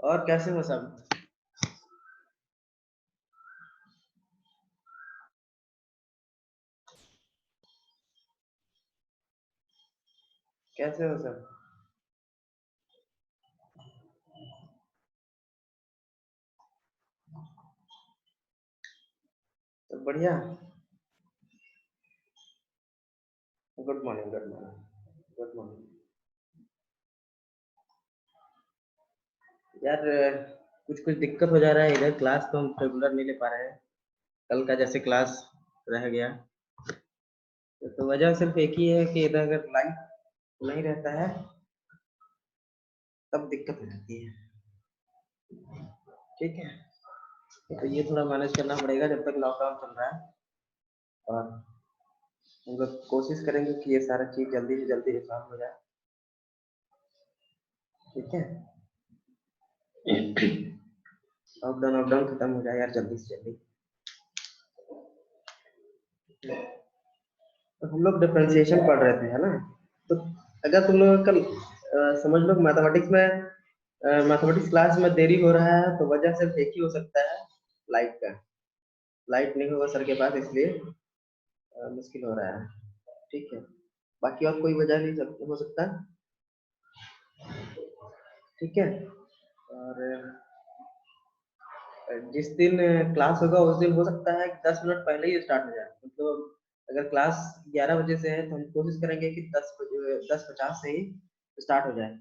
और कैसे हो सब? कैसे हो सब? सब बढ़िया। Good morning, good morning, good morning. यार कुछ कुछ दिक्कत हो जा रहा है इधर, क्लास तो हम रेगुलर नहीं ले पा रहे हैं। कल का जैसे क्लास रह गया, तो वजह सिर्फ एक ही है कि इधर अगर लाइट नहीं रहता है तब दिक्कत हो जाती है। ठीक है, तो ये थोड़ा मैनेज करना पड़ेगा जब तक लॉकडाउन चल रहा है, और हम लोग कोशिश करेंगे कि ये सारा चीज जल्दी से जल्दी रिजॉल्व हो जाए। ठीक है, लॉकडाउन खत्म हो जाए यार जल्दी से जल्दी। तो हम लोग डिफरेंशिएशन पढ़ रहे थे, है ना? तो अगर तुम लोग कल समझ लो मैथमेटिक्स में मैथमेटिक्स क्लास में देरी हो रहा है तो वजह सिर्फ एक ही हो सकता है, लाइट का। लाइट नहीं होगा सर के पास, इसलिए मुश्किल हो रहा है। ठीक है, बाकी और कोई वजह नहीं हो सकता। ठीक है, और जिस दिन क्लास होगा उस दिन हो सकता है कि 10 मिनट पहले ही स्टार्ट हो जाए। मतलब अगर क्लास 11 बजे से है तो हम कोशिश करेंगे कि 10:50 से ही स्टार्ट हो जाए।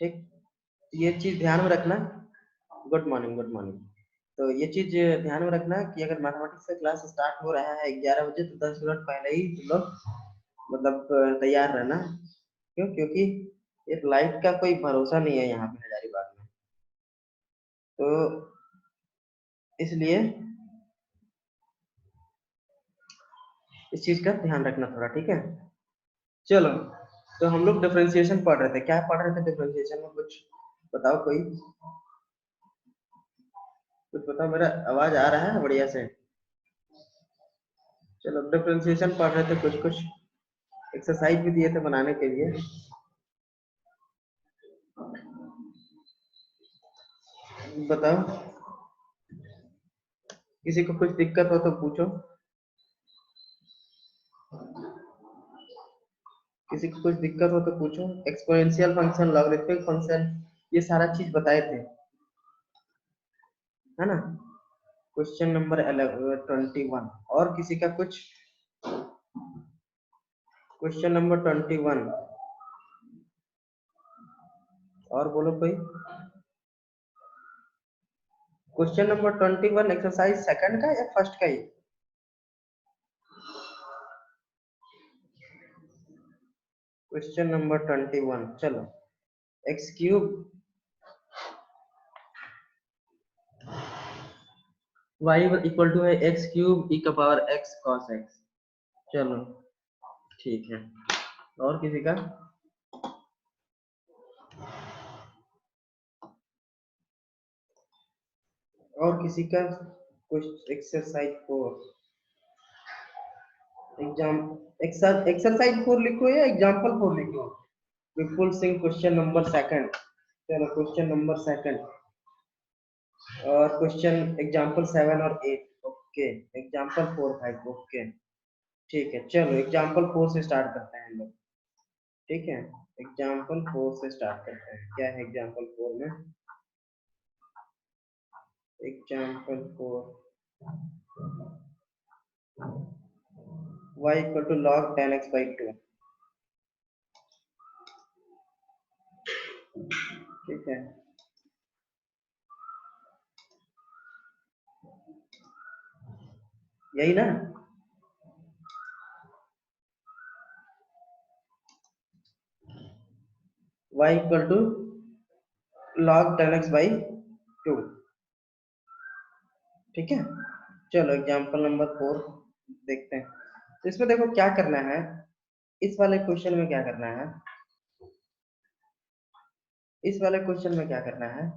ठीक, ये चीज ध्यान में रखना। Good morning, good morning. तो ये चीज ध्यान में रखना कि अगर मैथमेटिक्स का क्लास स्टार्ट हो रहा है 11 बजे तो 10 मिनट पहले ही तुम लोग मतलब तैयार रहना। क्यों? क्योंकि एक लाइट का कोई भरोसा नहीं है यहाँ पे हजारीबाग में, तो इसलिए इस चीज का ध्यान रखना थोड़ा। ठीक है, चलो। तो हम लोग डिफरेंशिएशन पढ़ रहे थे, क्या पढ़ रहे थे डिफरेंशिएशन में? कुछ बताओ कोई, कुछ बताओ। मेरा आवाज आ रहा है बढ़िया से? चलो, डिफरेंशिएशन पढ़ रहे थे, कुछ कुछ एक्सरसाइज भी दिए थे बनाने के लिए। बताओ, किसी को कुछ दिक्कत हो तो पूछो, किसी को कुछ दिक्कत हो तो पूछो। एक्सपोनेंशियल फंक्शन, लॉगरिथमिक फंक्शन, ये सारा चीज बताए थे, है ना? Question number 21। और किसी का कुछ? क्वेश्चन नंबर 21 और बोलो कोई। क्वेश्चन नंबर 21 एक्सरसाइज सेकंड का या फर्स्ट का ही? क्वेश्चन नंबर 21, चलो। X cube y equal to है एक्स क्यूब ई का पावर एक्स कॉस एक्स। चलो ठीक है, और किसी का? और किसी का कुछ? एक्सरसाइज 4, एग्जाम एक्सरसाइज 4 लिखो या एग्जाम्पल 4 लिखो? विपुल सिंह क्वेश्चन नंबर सेकंड। चलो क्वेश्चन नंबर सेकंड, और क्वेश्चन एग्जाम्पल 7 और 8। Okay, example 4 5। ओके ठीक है, चलो एग्जाम्पल 4 से स्टार्ट करते हैं हम लोग। ठीक है, एग्जाम्पल 4 से स्टार्ट करते हैं। क्या है एग्जाम्पल 4 में? Example 4, y equal to log 10x/2। ठीक है, यही ना? y equal to log 10x/2। ठीक है, चलो एग्जांपल नंबर 4 देखते हैं। तो इसमें देखो क्या करना है, इस वाले क्वेश्चन में क्या करना है, इस वाले क्वेश्चन में क्या करना है,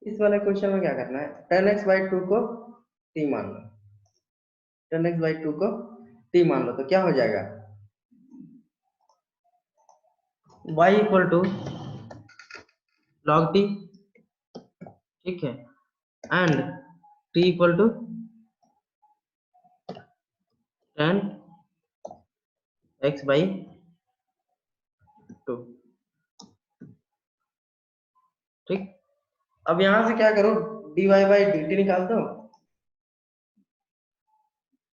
इस वाले क्वेश्चन में क्या करना है, 10x/2 को t मान लो, 10x/2 को t मान लो, तो क्या हो जाएगा, y equal to log t, ठीक है, and t equal to 10x/2। ठीक, अब यहां से क्या करो, dy/dt निकाल दो,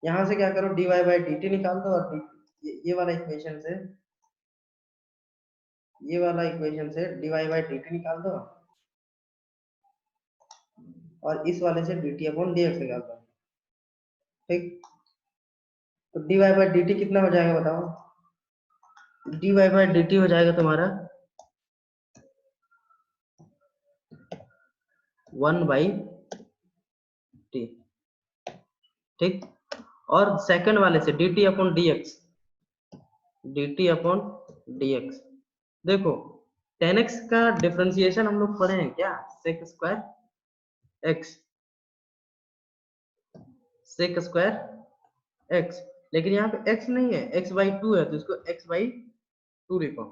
यहां से क्या करो, dy/dt निकाल दो, और ये वाला इक्वेशन से, ये वाला इक्वेशन से dy/dt निकाल दो, और इस वाले से dt/dx निकाल दो। ठीक, तो dy/dt कितना हो जाएगा बताओ, dy/dt हो जाएगा तुम्हारा 1/t। ठीक, और सेकंड वाले से dt/dx, dt/dx, देखो 10x का डिफरेंशिएशन हम लोग पढ़े हैं क्या, sec square x, sec square x, लेकिन यहाँ पे x नहीं है, x/2 है, तो इसको x/2 लिखो।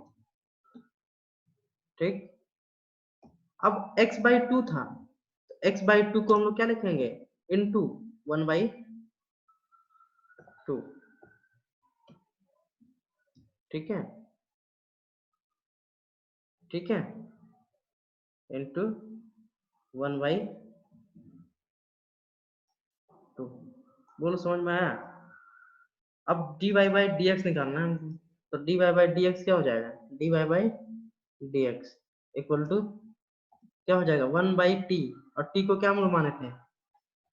ठीक, अब x/2 था, तो x/2 को हम लोग क्या लिखेंगे, इनटू 1/2। ठीक है, ठीक है, इनटू 1/2। बोलो समझ में आया। अब dy/dx निकालना है हमको, तो dy/dx क्या हो जाएगा, dy/dx इक्वल टू क्या हो जाएगा, 1/t, और t को क्या हम लोग माने थे,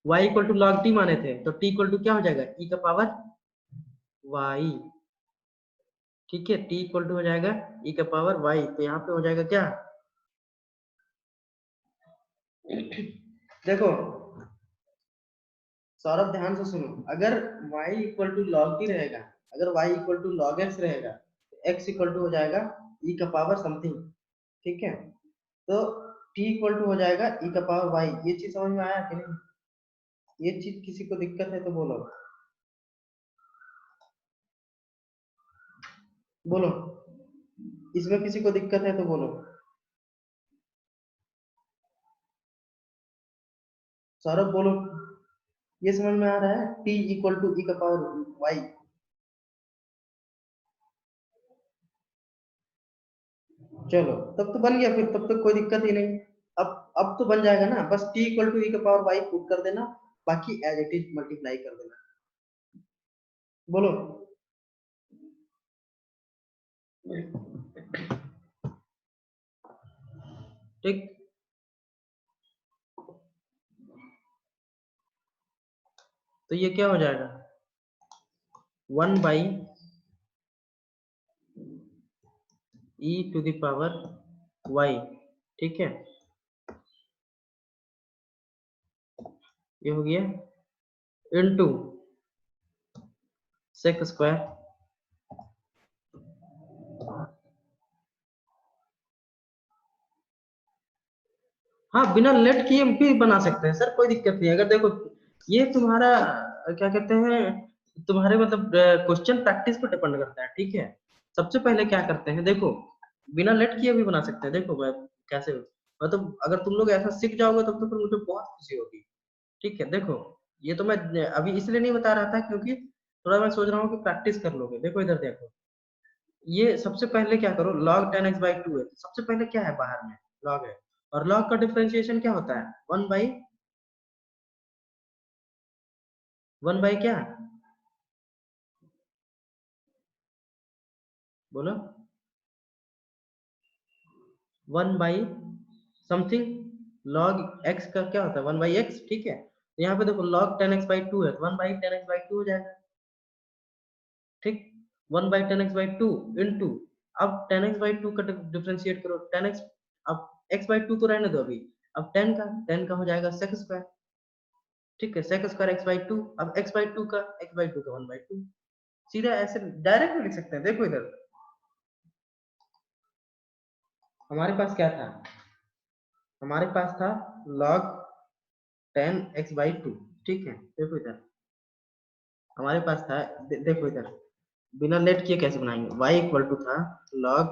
y equal to log t माने थे, तो t इक्वल टू क्या हो जाएगा, e का पावर y। ठीक है, t इक्वल टू हो जाएगा e का पावर y, तो यहाँ पे हो जाएगा क्या, देखो सौरभ ध्यान से सुनो, अगर y equal to log t रहेगा, अगर y equal to log x रहेगा, तो x इक्वल टू हो जाएगा e का पावर समथिंग। ठीक है, तो t इक्वल टू हो जाएगा e का पावर y। ये चीज समझ में आया कि नहीं, ये चीज किसी को दिक्कत है तो बोलो, बोलो, इसमें किसी को दिक्कत है तो बोलो, सौरभ बोलो, ये समझ में आ रहा है, t इक्वल टू e का पावर y। चलो तब तो बन गया, फिर तब तो कोई दिक्कत ही नहीं। अब तो बन जाएगा ना, बस t इक्वल टू e का पावर y पुट कर देना, बाकी एज इट इज मल्टीप्लाई कर देना। बोलो, ठीक, तो ये क्या हो जाएगा, 1/e⁻y। ठीक है, ये हो गया इनटू सेक स्क्वायर, हाँ बिना लेट किए भी बना सकते हैं सर, कोई दिक्कत नहीं। अगर देखो ये तुम्हारा क्या कहते हैं, तुम्हारे मतलब क्वेश्चन प्रैक्टिस पर डिपेंड करता है। ठीक है, सबसे पहले क्या करते हैं, देखो बिना लेट किए भी बना सकते हैं। देखो मैं कैसे, मतलब अगर तुम लोग ऐसा सीख जाओगे तब तो फिर मुझे बहुत खुशी होगी। ठीक है, देखो ये तो मैं अभी इसलिए नहीं बता रहा था क्योंकि थोड़ा मैं सोच रहा हूँ कि प्रैक्टिस कर लोगे। देखो इधर देखो, ये सबसे पहले क्या करो, log 10x/2 है, तो सबसे पहले क्या है बाहर में, log है, और log का डिफरेंशिएशन क्या होता है, 1/1 क्या, बोलो, 1 बाई समथिंग, log x का क्या होता है, 1/x। ठीक है, यहाँ पे देखो log 10x by 2 है तो 1 by 10x by 2 हो जाएगा, ठीक। 1 by 10x by 2 इंटू, अब 10x by 2 का डिफरेंशिएट करो, 10x, अब x by 2 तो रहने दो अभी, अब 10 का हो जाएगा sec स्क्वायर, ठीक है, sec स्क्वायर x by 2, अब x by 2 का 1 by 2, सीधा ऐसे डायरेक्ट लिख सकते हैं। देखो इधर हमारे पास क्या था, हमारे पास था log 10x by 2, ठीक है। देखो इधर हमारे पास था, देखो इधर बिना लेट किए कैसे बनाएंगे, y इक्वल टू था log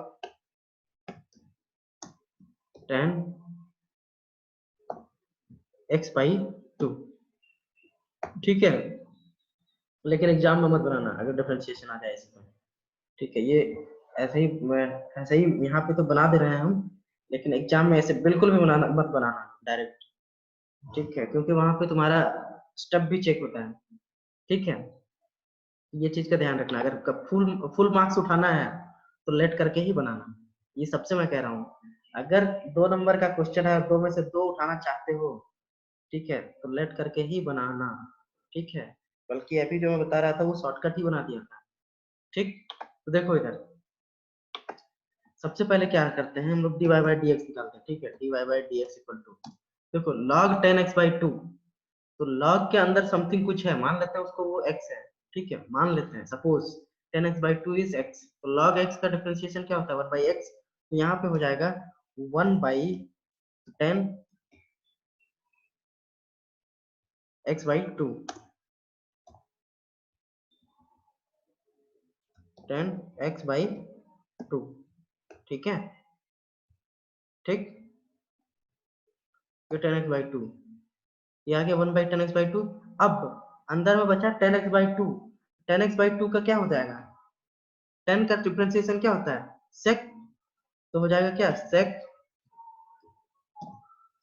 10x by 2, ठीक है। लेकिन एग्जाम में मत बनाना अगर डिफरेंशिएशन आ जाए इसमें, ठीक है। ये ऐसे ही ऐसे ही यहाँ पे तो बना दे रहे हैं हम, लेकिन एग्जाम में ऐसे बिल्कुल भी बनाना मत बनाना डायरेक्ट, ठीक है, क्योंकि वहां पे तुम्हारा स्टेप भी चेक होता है, ठीक है। ये चीज का ध्यान रखना, अगर फुल फुल मार्क्स उठाना है तो लेट करके ही बनाना, ये सबसे मैं कह रहा हूँ। अगर 2 नंबर का क्वेश्चन है, 2 में से 2 उठाना चाहते हो, ठीक है, तो लेट करके ही बनाना, ठीक है। बल्कि अभी जो मैं बता रहा था वो शॉर्टकट ही बना दिया था, ठीक। तो देखो इधर सबसे पहले क्या करते हैं हम लोग, dy बाई डी एक्स निकालते हैं, ठीक है। dy by d x equal to, देखो log 10x बाई 2, तो log के अंदर समथिंग कुछ है, मान लेते हैं उसको वो x है, ठीक है, मान लेते हैं suppose 10x by 2 is x, तो log x का डिफरेंशिएशन क्या होता है 1 बाई x, तो यहाँ पे हो जाएगा 1 by 10 x by 2, 10 x by 2, ठीक है, ठीक। ये 10x बाई 2, ये आ गया 1 बाई 10x बाई 2। अब अंदर में बचा 10x बाई 2, 10x बाई 2 का क्या हो जाएगा, 10 का डिफरेंशिएशन क्या होता है सेक, तो हो जाएगा क्या सेक,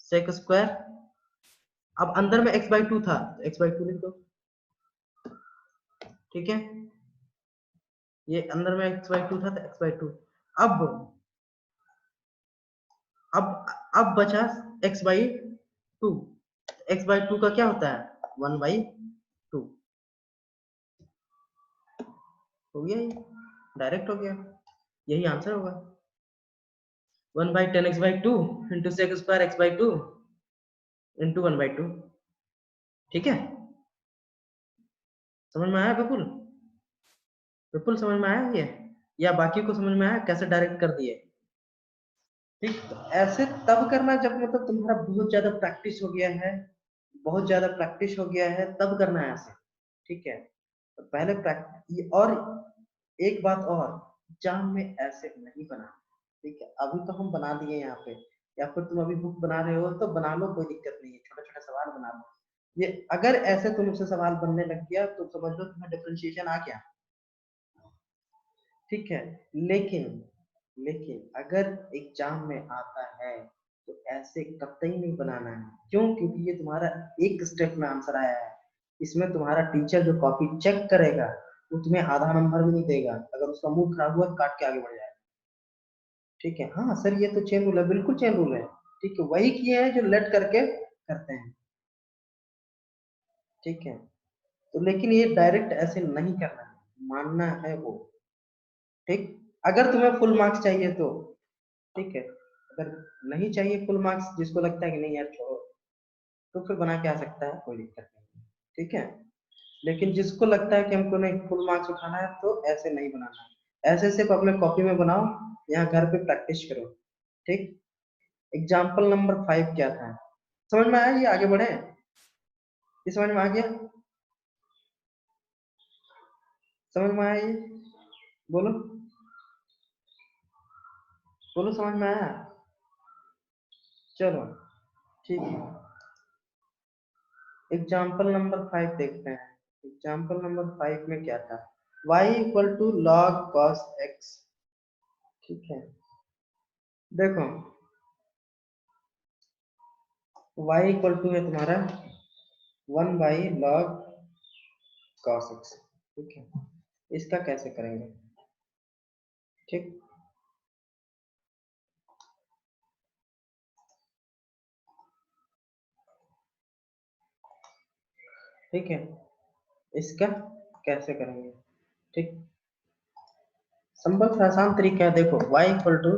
सेक स्क्वायर, अब अंदर में x बाई 2 था तो x बाई 2 लिख दो, ठीक है। ये अंदर में x बाई 2 था तो x बाई 2, अब अब बचा x बाई 2, x बाई 2 का क्या होता है 1 बाई 2, हो गया, ये डायरेक्ट हो गया, यही आंसर होगा। 1 by 10 x by 2 into sec square x by 2 into 1 by 2, ठीक है। समझ में आया विपुल, विपुल समझ में आया ये, या बाकी को समझ में आया कैसे डायरेक्ट कर दिए, ठीक। तो ऐसे तब करना जब मतलब तुम्हारा बहुत ज्यादा प्रैक्टिस हो गया है, बहुत ज्यादा प्रैक्टिस हो गया है तब करना है ऐसे, ठीक है। तो पहले प्रैक्टिस, और एक बात और, एग्जाम में ऐसे नहीं बना, ठीक है। अभी तो हम बना दिए यहाँ पे, या फिर तुम अभी बुक बना रहे हो तो बना लो, कोई दिक्कत नहीं है, छोटे छोटे सवाल बना लो। ये अगर ऐसे तुमसे सवाल बनने लग गया तो समझ लो तुम्हें डिफरेंशिएशन आ गया, ठीक है। लेकिन लेकिन अगर एग्जाम में आता है तो ऐसे कतई नहीं बनाना है, क्यों, क्योंकि ये तुम्हारा एक स्टेप में आंसर आया है, इसमें तुम्हारा टीचर जो कॉपी चेक करेगा वो तुम्हें आधा नंबर भी नहीं देगा, अगर उसका मूड खराब हुआ काट के आगे बढ़ जाएगा, ठीक है। हाँ सर ये तो चेन रूल है, बिल्कुल चेन रूल है, ठीक है, वही किए हैं जो लेट करके करते हैं, ठीक है। तो लेकिन ये डायरेक्ट ऐसे नहीं करना है, मानना है वो, ठीक। अगर तुम्हें फुल मार्क्स चाहिए तो ठीक है, अगर नहीं चाहिए फुल मार्क्स, जिसको लगता है कि नहीं यार छोड़ो, तो फिर बना के आ सकता है, कोई दिक्कत नहीं, ठीक है। लेकिन जिसको लगता है कि हमको नहीं फुल मार्क्स उठाना है तो ऐसे नहीं बनाना है, ऐसे सिर्फ अपने कॉपी में बनाओ, यहाँ घर पे प्रैक्टिस करो, ठीक। एग्जाम्पल नंबर 5 क्या था, समझ में आया, ये आगे बढ़े, ये समझ में आ गया, समझ में आया ये, बोलो बोलो, समझ में आया, चलो ठीक है। एग्जाम्पल नंबर 5 देखते हैं, एग्जाम्पल नंबर 5 में क्या था, y equal to log cos x, ठीक है। देखो y इक्वल टू है तुम्हारा 1 बाई लॉग कॉस x, ठीक है। इसका कैसे करेंगे, ठीक। ठीक है, इसका कैसे करेंगे? ठीक, सिंपल सा आसान तरीका है, देखो y equal to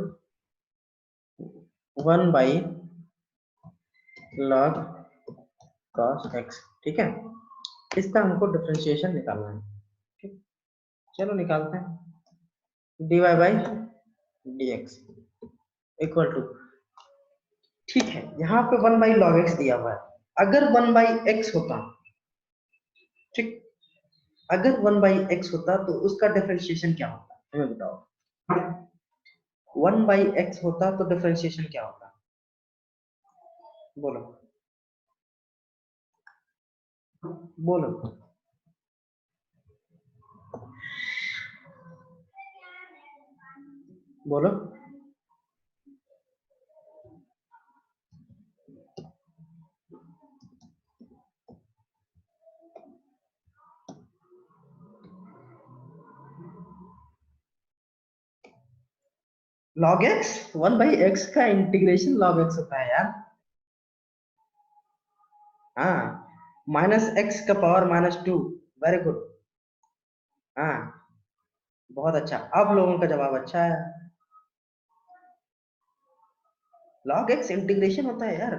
1/log cos x, ठीक है, इसका हमको डिफरेंशिएशन निकालना है। ठीक, चलो निकालते हैं। dy by dx equal to, ठीक है, यहाँ पे 1/log x दिया हुआ है। अगर 1/x होता, ठीक, अगर 1/x होता तो उसका डिफरेंशिएशन क्या होता, हमें बताओ। 1/x होता तो डिफरेंशिएशन क्या होता, बोलो बोलो। बोलो, log x, 1/x का इंटीग्रेशन log x होता है यार। हाँ, -x का पावर -2, वेरी गुड। हाँ, बहुत अच्छा, अब लोगों का जवाब अच्छा है। log x इंटीग्रेशन होता है यार,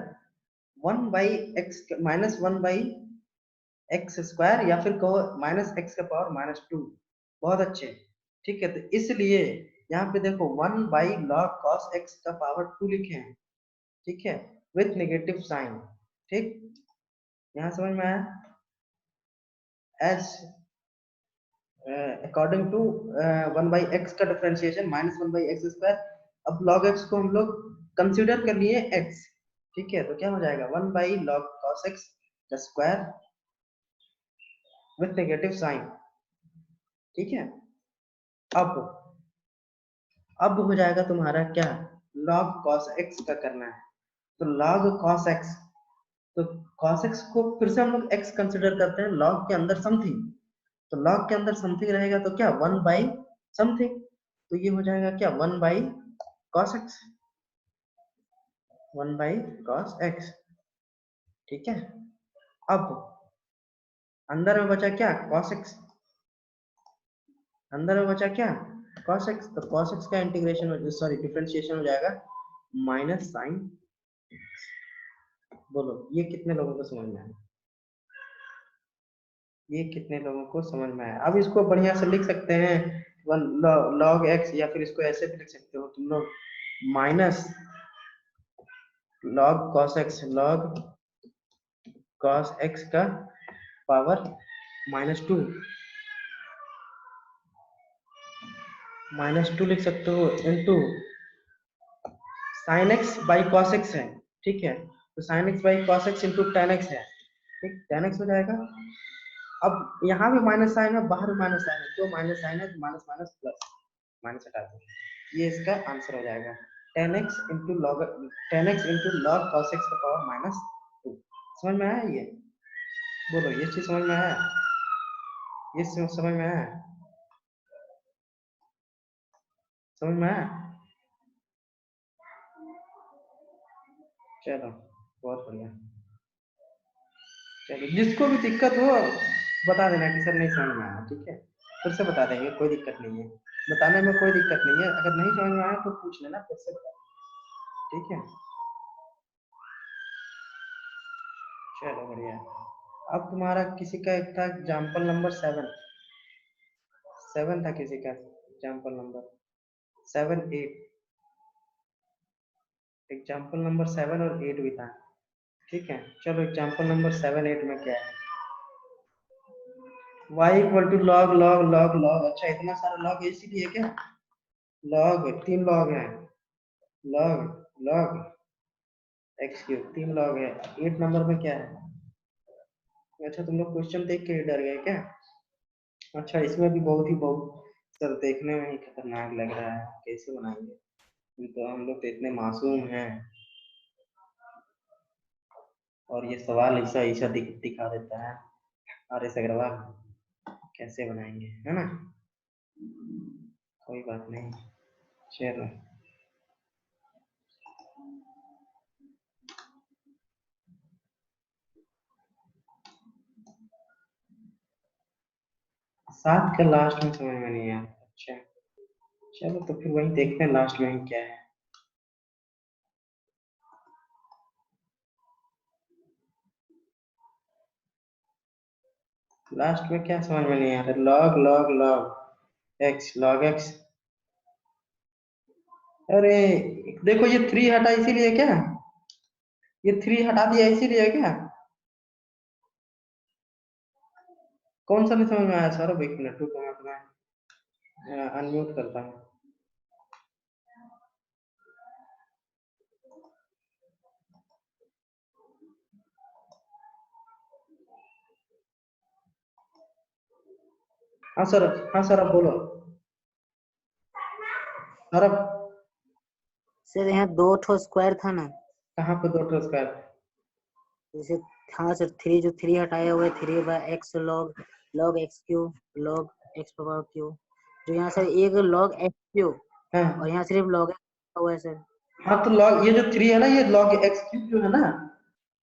1/x -1/x² या फिर कहो -x का पावर -2। बहुत अच्छे, ठीक है, तो इसलिए यहाँ पे देखो 1/log cos x का पावर 2 लिखे हैं, ठीक है, विथ नेगेटिव साइन। ठीक, यहाँ समझ में आया? एज अकॉर्डिंग टू 1/x का डिफरेंशिएशन -1/x²। अब log x को हम लोग कंसीडर कर लिए x, ठीक है, तो क्या हो जाएगा 1/log cos x square with negative sign, ठीक है। अब हो जाएगा तुम्हारा क्या, log cos x का करना है, तो log cos x, तो cos x को फिर से हम लोग x कंसीडर करते हैं, log के अंदर समथिंग, तो log के अंदर समथिंग रहेगा तो क्या 1/समथिंग, तो ये हो जाएगा क्या 1/cos x, 1/cos x, ठीक है। अब अंदर में बचा क्या cos x, अंदर में बचा क्या cos x, तो cos x का इंटीग्रेशन सॉरी डिफरेंशिएशन हो जाएगा माइनस साइन। बोलो ये कितने लोगों को समझ में आया, ये कितने लोगों को समझ में आया? अब इसको बढ़िया से लिख सकते हैं, वन log x, या फिर इसको ऐसे भी लिख सकते हो तुम लोग, minus log cos x, log cos x का पावर -2, -2 लिख सकते हो into sin x by cos x है, ठीक है, तो sin x by cos x into tan x है, ठीक, tan x हो जाएगा। अब यहाँ भी माइनस साइन है, बाहर भी माइनस साइन है, दो माइनस साइन है, तो माइनस माइनस प्लस, माइनस हटा दो, ये इसका आंसर हो जाएगा tan x into log cos x का पावर -2। समझ में आया ये? बोलो ये चीज समझ में आया, ये समझ में आया, समझ में आया? चलो बहुत बढ़िया, चलो जिसको भी दिक्कत हो बता देना कि सर नहीं समझ में आया, ठीक है, फिर से बता देंगे, कोई दिक्कत नहीं है, बताने में कोई दिक्कत नहीं है, अगर नहीं समझ में आया तो पूछ लेना, फिर से बता, ठीक है। चलो बढ़िया, अब तुम्हारा किसी का एक था एग्जाम्पल नंबर 7, 7 था किसी का एग्जाम्पल नंबर 7 8, एग्जाम्पल नंबर 7 और 8 भी था, ठीक है। चलो एग्जाम्पल नंबर 7 8 में क्या है, y इक्वल टू log, अच्छा इतना सारा log इसीलिए क्या, log 3 log है, log x³ 3 log है। 8 नंबर में क्या है, अच्छा तुम लोग क्वेश्चन देख के डर गए क्या? अच्छा इसमें भी बहुत सर देखने में ही खतरनाक लग रहा है, कैसे बनाएंगे, तो हम लोग तो इतने मासूम हैं, और ये सवाल ऐसा ऐसा दिखा देता है, अरे अग्रवाल कैसे बनाएंगे, है ना, कोई बात नहीं, चलो। 7 का लास्ट में समझ में नहीं आया। अच्छा चलो तो फिर वही देखते हैं लास्ट में ही क्या है। लास्ट में क्या समझ में नहीं आ रहा, log log log x log x. अरे देखो ये 3 हटा इसीलिए क्या, ये 3 हटा दिया इसीलिए क्या, कौन सा नहीं समझ में आया सर, एक मिनट रुको मैं अपना अनम्यूट करता हूँ। हाँ सर, हाँ सर अब बोलो सर अब। सर यहाँ 2 ठो स्क्वायर था ना, कहाँ पे 2 स्क्वायर? जैसे हाँ सर 3 जो 3 हटाया हुआ है 3 by x log log x q log x power q, जो यहाँ सर एक लॉग एक्स क्यू और हाँ यहाँ सिर्फ लॉग एक्स हुआ है सर। हाँ तो लॉग ये जो 3 है ना, ये लॉग एक्स क्यूब जो है ना,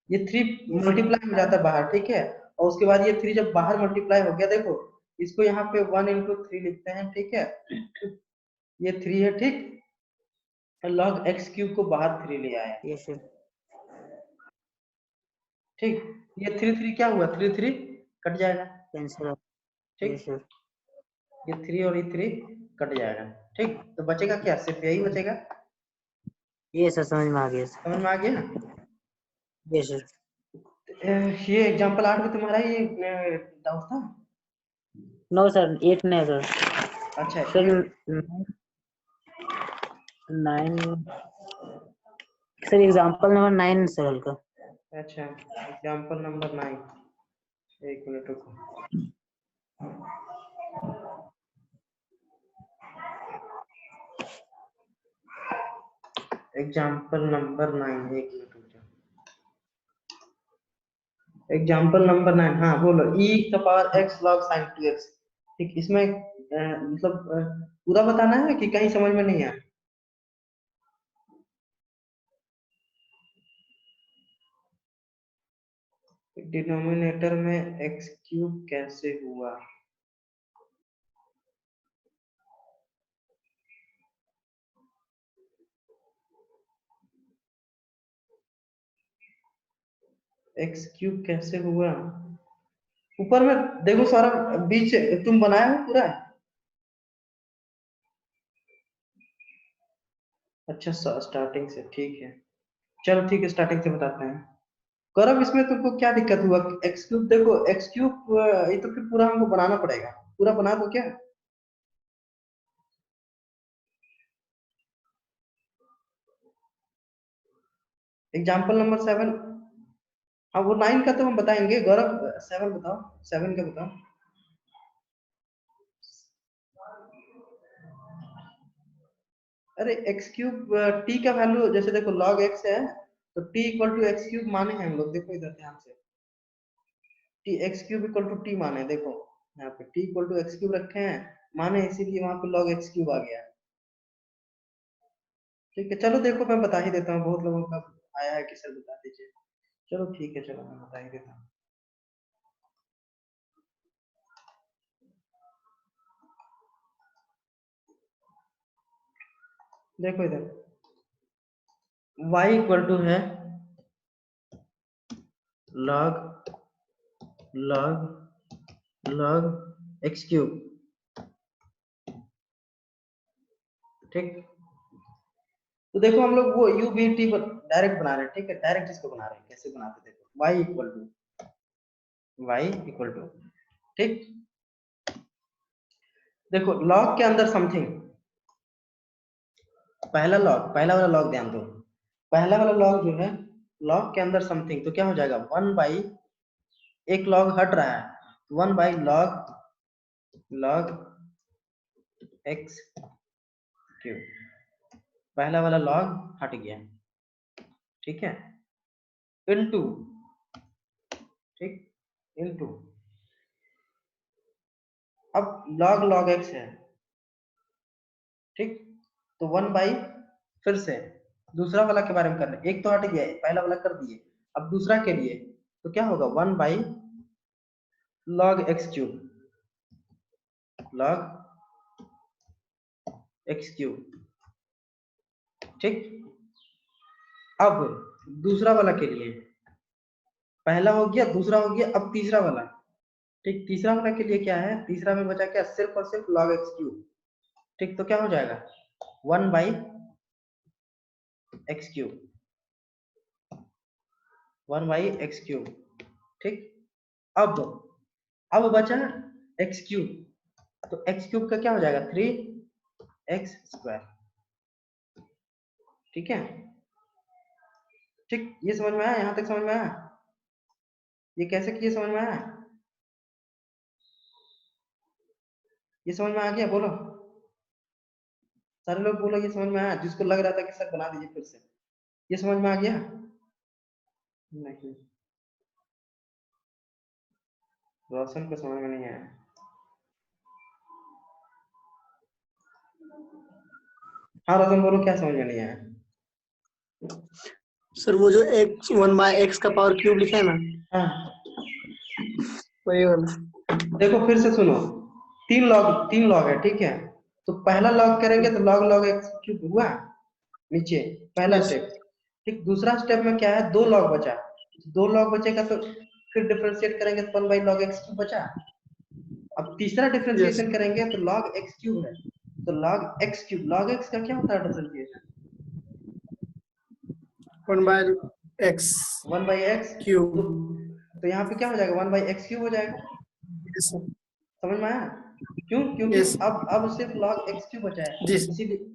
ये 3 यस सर। मल्टीप्लाई हो जाता है बाहर, ठीक है। और उसके बाद ये 3 जब बाहर मल्टीप्लाई हो गया, देखो इसको यहाँ पे 1 × 3 लिखते हैं, ठीक है। ये 3 है, ठीक। लॉग एक्स क्यूब को बाहर 3 ले आया, यस सर। ठीक। ये 3 3 क्या हुआ, 3 3 कट जाएगा, कैंसिल। ठीक। Yes sir. ये 3 और ये 3 कट जाएगा, ठीक। तो बचेगा क्या, सिर्फ यही बचेगा। ये सर समझ में आ गया सर। समझ में आ गया। Yes sir. ये एग्जांपल 8 में तुम्हारा ये डाउट था। नो सर 8 नहीं सर। अच्छा सर ये 9 सर एग्जांपल नंबर 9 सर हल्का। अच्छा एग्जांपल नंबर 9, एक मिनट रुको। एग्जांपल नंबर 9, एक मिनट रुको। एग्जांपल नंबर 9, हाँ बोलो। e to power x log sin 2x, ठीक। इसमें मतलब पूरा बताना है कि कहीं समझ में नहीं आया। डिनोमिनेटर में x क्यूब कैसे हुआ, x क्यूब कैसे हुआ। ऊपर में देखो सारा, बीच तुम बनाया हो पूरा। अच्छा स्टार्टिंग से, ठीक है। चलो ठीक है, स्टार्टिंग से बताते हैं। गौरव इसमें तुमको क्या दिक्कत हुआ, एक्स क्यूब देखो, एक्स क्यूब ये तो फिर पूरा हमको बनाना पड़ेगा, पूरा बना दो क्या। एग्जाम्पल नंबर 7, हाँ वो 9 का तो हम बताएंगे गौरव, 7 बताओ, 7 का बताओ। अरे एक्स क्यूब टी का वैल्यू, जैसे देखो लॉग एक्स है तो t equal to x cube माने हैं हम लोग, देखो इधर ध्यान से। T x cube equal to t माने, देखो यहाँ पे t equal to x cube रखे हैं माने, इसीलिए वहां पे लॉग एक्स क्यूब आ गया। ठीक है चलो देखो मैं बता ही देता हूँ, बहुत लोगों का आया है कि सर बता दीजिए। चलो ठीक है, चलो मैं बता ही देता हूँ। देखो इधर y इक्वल टू है log log log x cube, ठीक। तो देखो हम लोग वो u v t डायरेक्ट बना रहे हैं, ठीक है। डायरेक्ट इसको बना रहे हैं, कैसे बनाते हैं देखो, y इक्वल टू, ठीक। देखो लॉग के अंदर समथिंग, पहला वाला लॉग ध्यान दो। पहला वाला लॉग जो है, लॉग के अंदर समथिंग, तो क्या हो जाएगा 1 बाई, एक लॉग हट रहा है, 1 by log log x cube, पहला वाला लॉग हट गया, ठीक है। इनटू, ठीक, इनटू, अब लॉग लॉग एक्स है, ठीक। तो 1 बाई, फिर से दूसरा वाला के बारे में कर रहे हैं, एक तो हट गया, पहला वाला कर दिए, अब दूसरा के लिए तो क्या होगा 1 by log x cube, log x cube. ठीक, अब दूसरा वाला के लिए, पहला हो गया, दूसरा हो गया, अब तीसरा वाला। ठीक, तीसरा वाला के लिए क्या है, तीसरा में बचा क्या, सिर्फ और सिर्फ log x क्यूब। ठीक, तो क्या हो जाएगा 1 by x cube, 1 by x cube. ठीक, अब बचा एक्स क्यूब, तो एक्स क्यूब का क्या हो जाएगा 3x स्क्वायर। ठीक है, ठीक, ये समझ में आया, यहां तक समझ में आया, ये कैसे किए समझ में आया, ये समझ में आ गया, बोलो सारे लोग बोलो, ये समझ में आया, जिसको लग रहा था कि सर बना दीजिए फिर से, ये समझ में आ गया? नहीं, रोशन को समझ में नहीं आया। हाँ रोशन बोलो, क्या समझ में नहीं आया? सर वो जो x 1 बाय एक्स का पावर क्यूब लिखा है ना, हाँ वही वाला। देखो फिर से सुनो, तीन लॉग है, ठीक है, तो पहला लॉग करेंगे तो log x क्यूब हुआ नीचे, पहला Yes. स्टेप। ठीक, दूसरा स्टेप में क्या है, 2 लॉग बचा, 2 लॉग बचेगा तो फिर डिफरेंशिएट करेंगे तो 1 बाई log x क्यूब बचा। अब तीसरा डिफरेंशिएशन करेंगे तो log x क्यूब है, तो log x क्यूब, log x का क्या होता है differentiation, 1 by x 1 by x cube. तो यहाँ पे क्या हो जाएगा 1 बाई x क्यूब हो जाएगा। Yes sir. समझ में आया? क्यों? क्योंकि Yes. अब सिर्फ log x क्यूब बचा है, जी।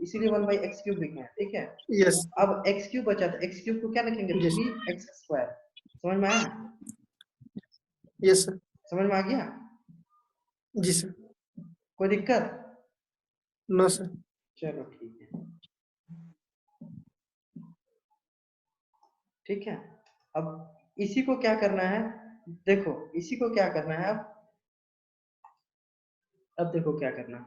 इसीलिए 1 बाई x क्यूब लिखे हैं। ठीक है, यस। अब x क्यूब बचा तो x क्यूब को क्या लिखेंगे, जी। 3x square. समझ में आया? Yes sir. समझ में आ गया? जी सर। कोई दिक्कत? No sir. चलो ठीक है, ठीक है, अब इसी को क्या करना है, देखो इसी को क्या करना है, अब देखो क्या करना है,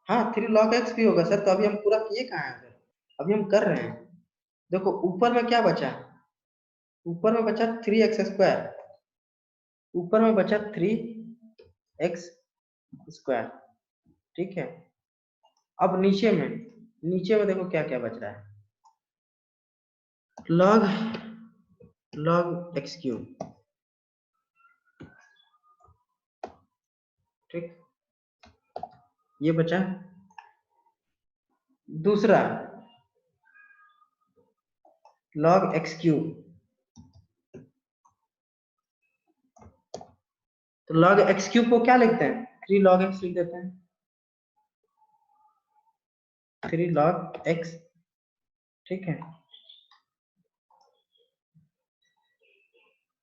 हाँ 3 log x भी होगा सर, तो अभी हम पूरा किए कहाँ हैं सर, अभी हम कर रहे हैं। देखो ऊपर में क्या बचा, ऊपर में बचा 3x स्क्वायर, ऊपर में बचा 3x स्क्वायर। ठीक है, अब नीचे में देखो क्या क्या बच रहा है, log x क्यूब। ठीक, ये बचा, दूसरा log x क्यूब, तो log x क्यूब को क्या लिखते हैं, 3 log x लिख देते हैं, 3 log x। ठीक है,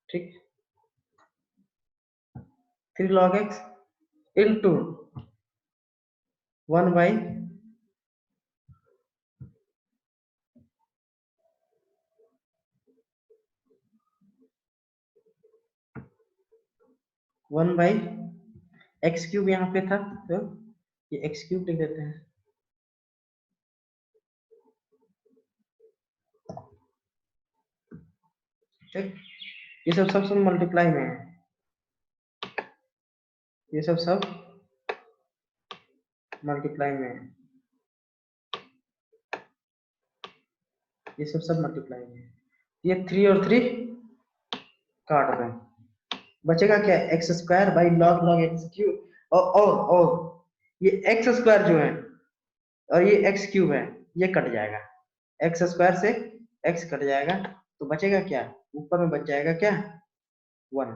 ठीक, 3 log x into 1 by 1 by x cube, यहाँ पे था तो ये एक्स क्यूब लिख देते हैं। ठीक, ये सब मल्टीप्लाई में है, ये सब मल्टीप्लाई में है, ये सब मल्टीप्लाई में है। ये 3 और 3 काट दें, बचेगा क्या, x square by log x cube, और ये एक्स स्क्वायर जो है और ये एक्स क्यूब है, ये कट जाएगा, एक्स स्क्वायर से एक्स कट जाएगा, तो बचेगा क्या, ऊपर में बच जाएगा क्या 1,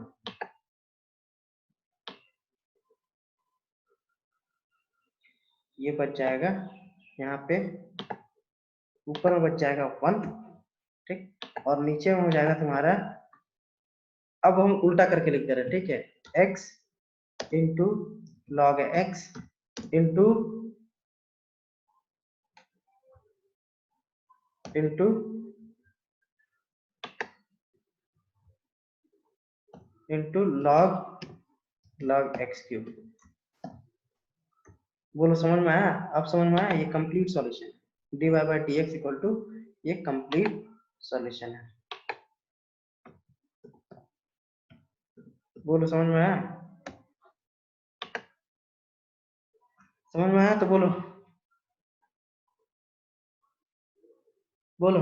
ये बच जाएगा यहाँ पे, ऊपर में बच जाएगा 1। ठीक, और नीचे में हो जाएगा तुम्हारा, अब हम उल्टा करके लिख दे रहे हैं। ठीक है, x into log x into log x cube. बोलो समझ में आया, अब समझ में आया, ये complete solution dy by dx equal to ये कंप्लीट सॉल्यूशन है। बोलो, समझ में आया? समझ में आया तो बोलो, बोलो।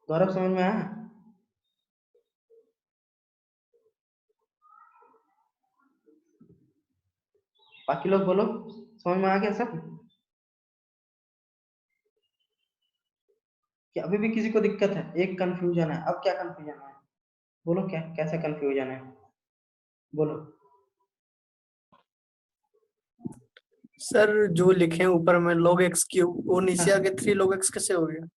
गौरव, समझ में आया? बाकी लोग बोलो, समझ में आ गया सब? क्या अभी भी किसी को दिक्कत है? एक कंफ्यूजन है, अब क्या कंफ्यूजन है? बोलो, क्या कैसा कंफ्यूजन है? बोलो। सर जो लिखे हैं ऊपर में log x क्यूब, वो नीचे आके 3 log x कैसे हो गया?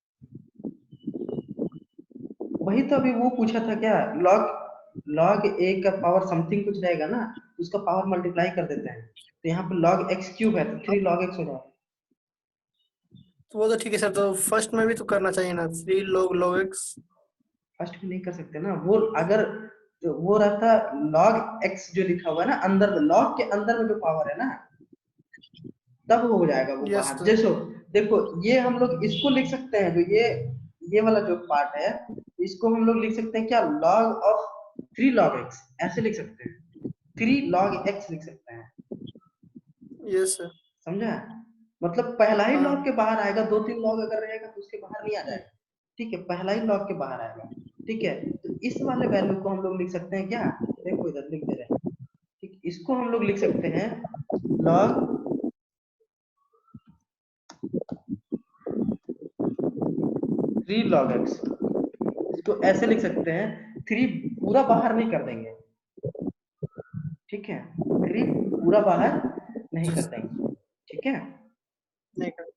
वही तो अभी वो पूछा था क्या, log a का पावर समथिंग कुछ रहेगा ना, उसका पावर मल्टीप्लाई कर देते हैं, तो यहाँ पे log x क्यूब है तो 3 log x हो जाएगा। तो वो तो ठीक है सर, तो फर्स्ट में भी तो करना चाहिए ना, 3 log x। फर्स्ट में नहीं कर सकते ना, वो अगर जो वो रहता log x जो लिखा हुआ है ना अंदर में, log के अंदर में जो पावर है ना, तब हो जाएगा वो यस बाहर। सर। जैसो देखो, ये हम लोग इसको लिख सकते हैं, जो ये वाला जो पार्ट है, इसको हम लोग लिख सकते हैं क्या, log ऑफ 3 log x, ऐसे लिख सकते हैं, 3 log x लिख सकते हैं। Yes sir. समझा? मतलब पहला ही लॉग हाँ। के बाहर आएगा, 2-3 लॉग अगर रहेगा तो उसके बाहर नहीं आ जाएगा। ठीक है, पहला ही लॉग के बाहर आएगा। ठीक है, तो इस वाले वैल्यू को हम लोग लिख सकते हैं क्या, देखो इधर लिख दे रहे हैं। ठीक, इसको हम लोग लिख सकते हैं log 3 log x, इसको ऐसे लिख सकते हैं, 3 पूरा बाहर नहीं कर देंगे। ठीक है, 3 पूरा बाहर नहीं कर देंगे। ठीक है, नहीं कर।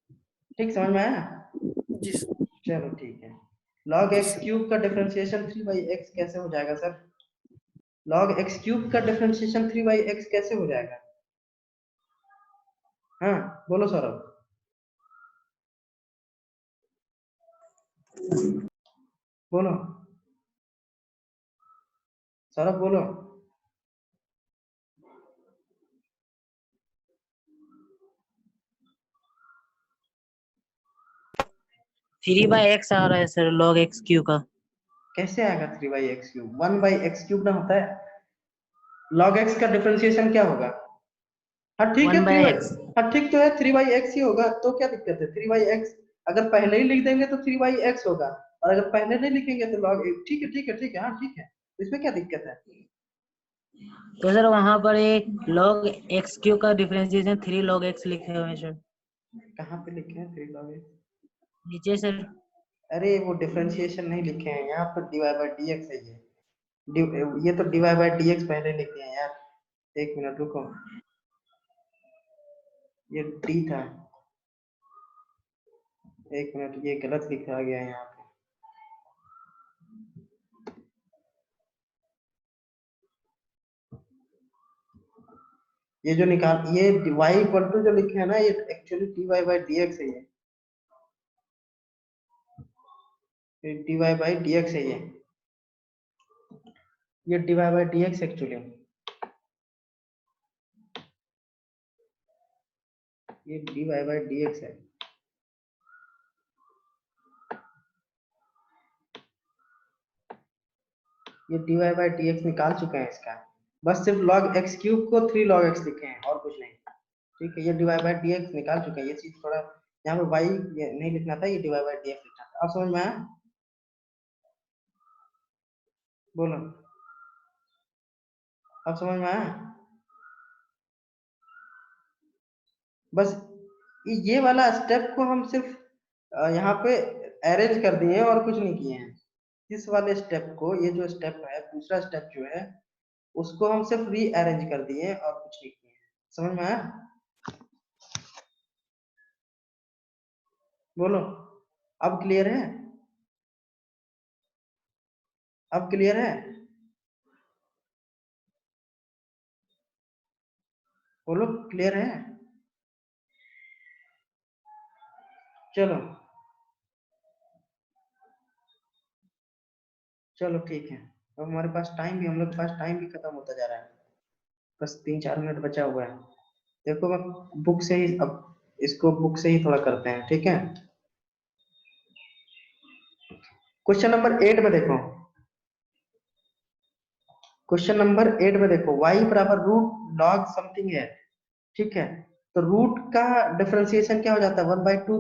ठीक, समझ में आया? जी सर। चलो ठीक है। log जी x सर। क्यूब का डिफरेंशिएशन 3/x कैसे हो जाएगा सर? log x क्यूब का डिफरेंशिएशन 3/x कैसे हो जाएगा? हाँ, बोलो सौरभ, बोलो सौरभ, बोलो। थ्री बाई एक्स आ रहा है सर log x क्यू का। कैसे आएगा 3/x क्यूब? 1/x क्यूब ना होता है। log x का डिफरेंशिएशन क्या होगा? हाँ ठीक है, वन बाई एक्स। हाँ ठीक तो है, 3/x ही होगा, तो क्या दिक्कत है? 3/x अगर पहले ही लिख देंगे तो 3/x होगा, और अगर पहले नहीं लिखेंगे तो log, ठीक है ठीक है ठीक है, हाँ ठीक है, इसमें क्या दिक्कत है? तो सर वहां पर एक log x क्यू का डिफरेंशिएशन 3 log x लिखे हुए हैं सर कहाँ पे लिखे हैं 3 log x? नीचे सर। अरे वो डिफरेंशिएशन नहीं लिखे हैं, यहाँ पर dy/dx है ये। ये तो dy/dx पहले लिखे हैं यार, एक मिनट रुको, ये d था, एक मिनट, ये गलत लिखा गया है यहाँ पे। ये जो निकाल, ये y इक्वल टू जो लिखे हैं ना, ये एक्चुअली dy/dx है, ये dy/dx है, ये dy/dx एक्चुअली, ये dy/dx है। ये dy/dx निकाल चुके हैं इसका, बस सिर्फ log x क्यूब को 3 log x लिखे हैं और कुछ नहीं। ठीक है, ये dy/dx निकाल चुके हैं, ये चीज थोड़ा यहाँ पे y नहीं लिखना था, ये dy/dx लिखना था। अब समझ में आया? बोलो, अब समझ में आया? बस ये वाला स्टेप को हम सिर्फ यहाँ पे अरेंज कर दिए हैं और कुछ नहीं किए हैं। इस वाले स्टेप को, ये जो स्टेप है, दूसरा स्टेप जो है, उसको हम सिर्फ री अरेंज कर दिए और कुछ नहीं किए हैं। समझ में आया? बोलो, अब क्लियर है? अब क्लियर है? बोलो, क्लियर है? चलो, चलो ठीक है। अब हमारे पास टाइम भी, हम लोग के पास टाइम भी खत्म होता जा रहा है, बस 3-4 मिनट बचा हुआ है। देखो मैं बुक से ही, अब इसको बुक से ही थोड़ा करते हैं, ठीक है? क्वेश्चन नंबर 8 में देखो, क्वेश्चन नंबर 8 में देखो y बराबर रूट लॉग समथिंग है, ठीक है। तो रूट का डिफरेंशिएशन क्या हो जाता है, 1/2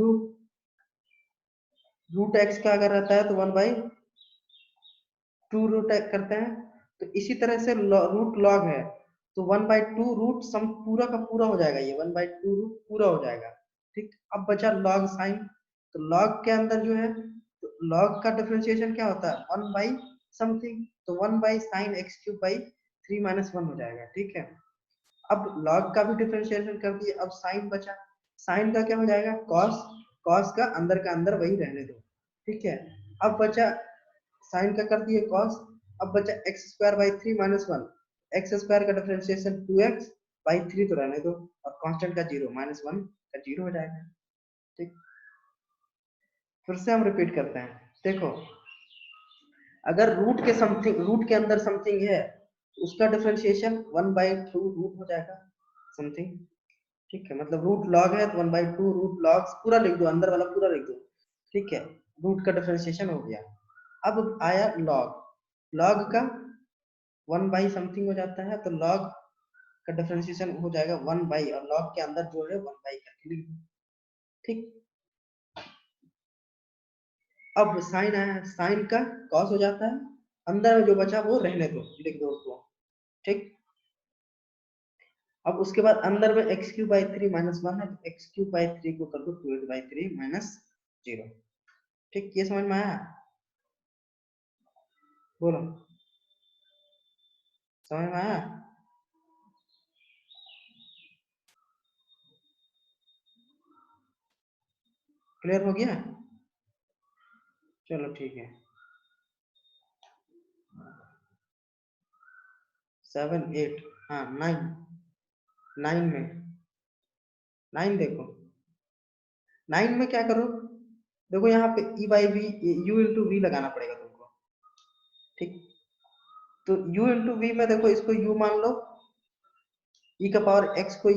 रूट x का अगर रहता है तो 1/2 रूट x करते हैं। तो इसी तरह से रूट लॉग है तो 1/2 रूट सम पूरा का पूरा हो जाएगा, ये 1/2 रूट पूरा हो जाएगा, ठीक। अब बचा लॉग साइन। तो लॉग के अंदर जो है तो लॉग का डिफरेंशिएशन क्या होता है, 1 बाई समथिंग, तो 1 by sine x cube by 3 minus 1 हो जाएगा, ठीक है। अब लॉग का भी डिफरेंशिएशन कर दिए, अब साइन बचा। साइन का क्या हो जाएगा, कॉस, कॉस का अंदर वही रहने दो, ठीक है। अब बचा साइन का कर दिए कॉस, अब बचा x square by 3 minus 1। X square का डिफरेंशिएशन 2x बाई 3 तो रहने दो, और कांस्टेंट का 0 माइनस 1 का 0 हो जाएगा, ठीक। फिर से हम रिपीट करते हैं, देखो अगर रूट के समथिंग, रूट के अंदर समथिंग है उसका डिफरेंशिएशन 1/2 रूट हो जाएगा समथिंग, ठीक है। मतलब रूट लॉग है तो 1/2 रूट लॉग पूरा लिख दो, अंदर वाला पूरा लिख दो, ठीक है। रूट का डिफरेंशिएशन हो गया। अब आया लॉग, लॉग का 1 बाई समथिंग हो जाता है, तो लॉग का डिफरेंशिएशन हो जाएगा 1 बाई, और लॉग के अंदर जो है 1 बाई करके लिख दो, ठीक। अब साइन आया, साइन का कॉस हो जाता है, अंदर में जो बचा वो रहने दो, लिख दो उसको, ठीक। अब उसके बाद अंदर में एक्स क्यूब बाई 3 माइनस 1 है, तो एक्स क्यूब बाई 3 को कर दो 2x/3 माइनस 0, ठीक। ये समझ में आया, बोलो समझ में आया। क्लियर हो गया, चलो ठीक है। 7 8 हाँ 9, 9 में 9 देखो, 9 में क्या करो, देखो यहाँ पे e by v, u into v लगाना पड़ेगा तुमको, ठीक। तो u इंटू वी में देखो इसको u मान लो, e का पावर x को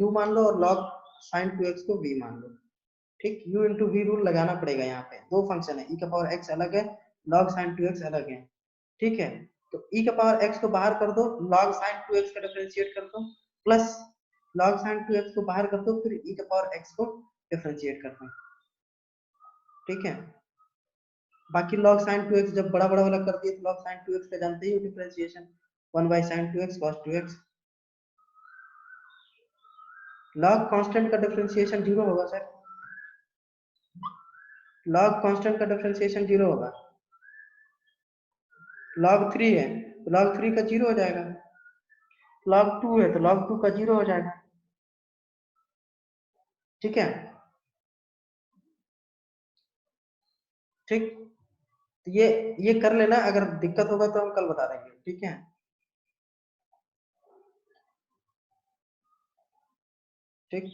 u मान लो, और log sin 2x को v मान लो, ठीक। u इंटू वी रूल लगाना पड़ेगा, यहाँ पे दो फंक्शन है, e का पावर x अलग है, log sin 2x अलग है, ठीक है। तो e का पावर x को बाहर कर दो, log sin 2x का डिफरेंशिएट कर दो, प्लस log sin 2x को बाहर कर दो, फिर e का पावर x को डिफरेंशिएट कर दो, ठीक है। बाकी log sin 2x जब बड़ा बड़ा वाला कर दिए तो log sin 2x का जानते ही हो differentiation, 1 by sin 2x cos 2x। log constant का डिफरेंशिएशन 0 होगा सर, log कांस्टेंट का डिफरेंशिएशन 0 होगा। log 3 है तो log 3 का 0 हो जाएगा, log 2 है तो log 2 का 0 हो जाएगा, ठीक है, ठीक। तो ये कर लेना, अगर दिक्कत होगा तो हम कल बता देंगे, ठीक है। ठीक,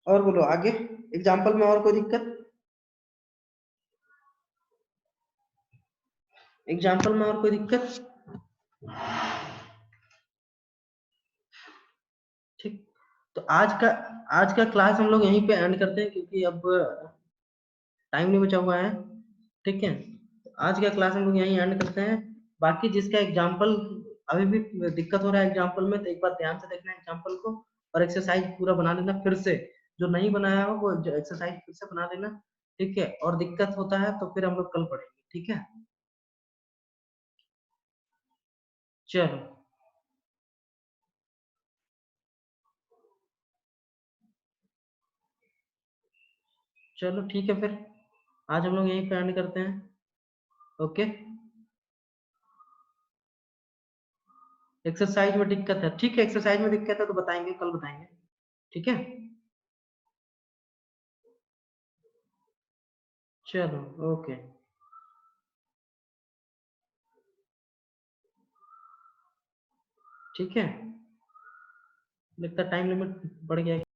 और बोलो आगे, एग्जाम्पल में और कोई दिक्कत, एग्जाम्पल में और कोई दिक्कत, ठीक। तो आज का क्लास हम लोग यहीं पे एंड करते हैं, क्योंकि अब टाइम नहीं बचा हुआ है, ठीक है। तो आज का क्लास हम लोग यहीं एंड करते हैं। बाकी जिसका एग्जाम्पल अभी भी दिक्कत हो रहा है एग्जाम्पल में, तो एक बार ध्यान से देखना एग्जाम्पल को, और एक्सरसाइज पूरा बना लेना फिर से, जो नहीं बनाया हो वो एक्सरसाइज फिर से बना लेना, ठीक है। और दिक्कत होता है तो फिर हम लोग कल पढ़ेंगे, ठीक है। चलो चलो ठीक है, फिर आज हम लोग यहीं पे एंड करते हैं, ओके। एक्सरसाइज में दिक्कत है, ठीक है, एक्सरसाइज में दिक्कत है तो बताएंगे, कल बताएंगे, ठीक है। चलो ओके, ठीक है। लगता है टाइम लिमिट बढ़ गया है।